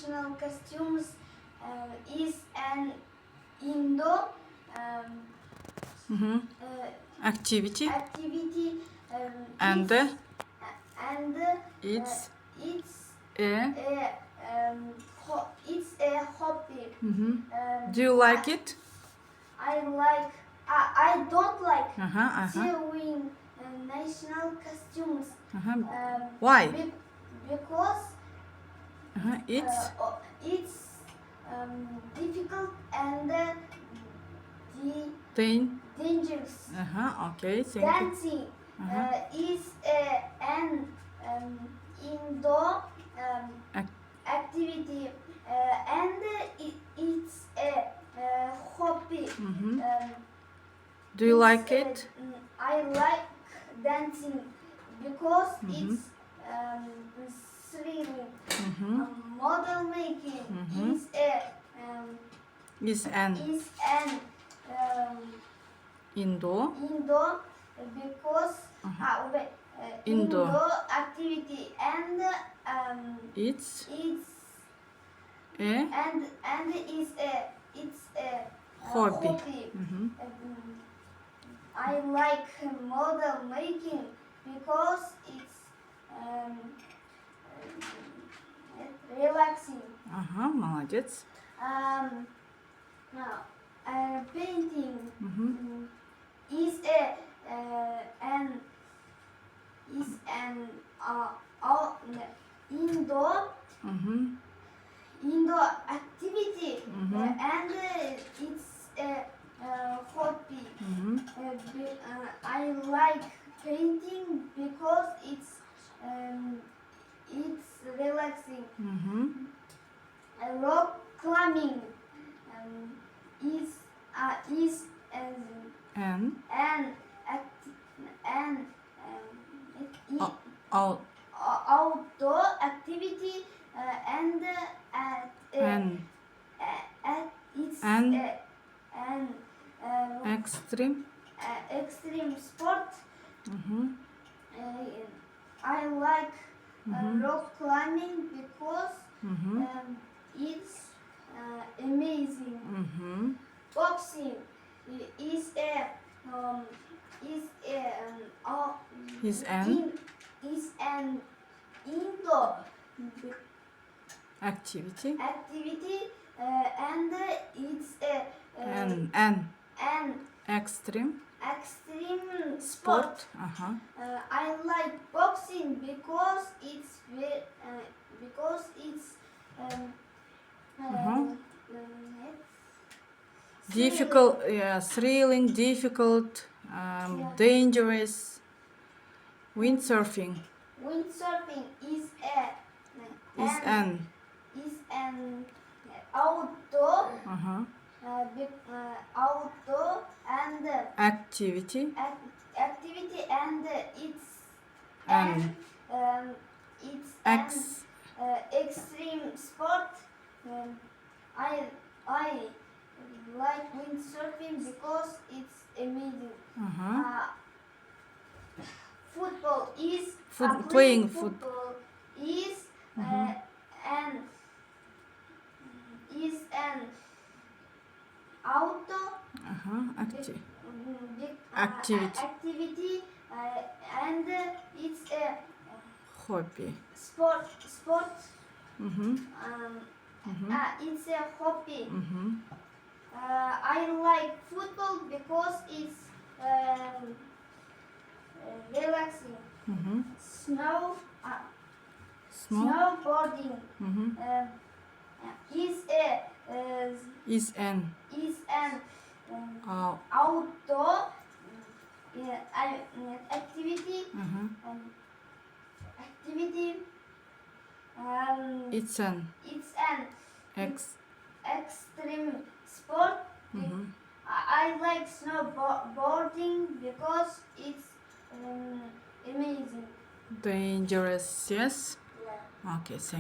national costumes is an indoor Activity. activity And it's a it's a hobby. do you like it? I don't like Uh-huh. sewing national costumes. Why? Because It's it's difficult and dangerous. Okay, thank you. Dancing is an indoor activity and it's a hobby. Do you like it? I like dancing because it's thrilling. Model making Is an indoor indoor because indoor activity and it's it's a it's a hobby. I like model making because it's relaxing. Молодец. Painting is an indoor activity and it's a hobby. I like painting because it's relaxing. Rock climbing is And outdoor activity and it's an extreme. extreme sport. I like rock climbing because it's amazing. Boxing is an indoor Activity. and it's An extreme sport. Uh-huh. I like boxing because it's Difficult, thrilling, difficult, dangerous. Windsurfing Windsurfing is an outdoor and activity activity and it's and extreme sport. I like windsurfing because it's amazing. Football is playing football is an outdoor activity and it's a hobby. sport. It's a hobby. I like football because it's relaxing. Snowboarding is an outdoor activity. It's an extreme sport. I like snowboarding because it's amazing. dangerous. Yes. Yeah. Okay. Thank you.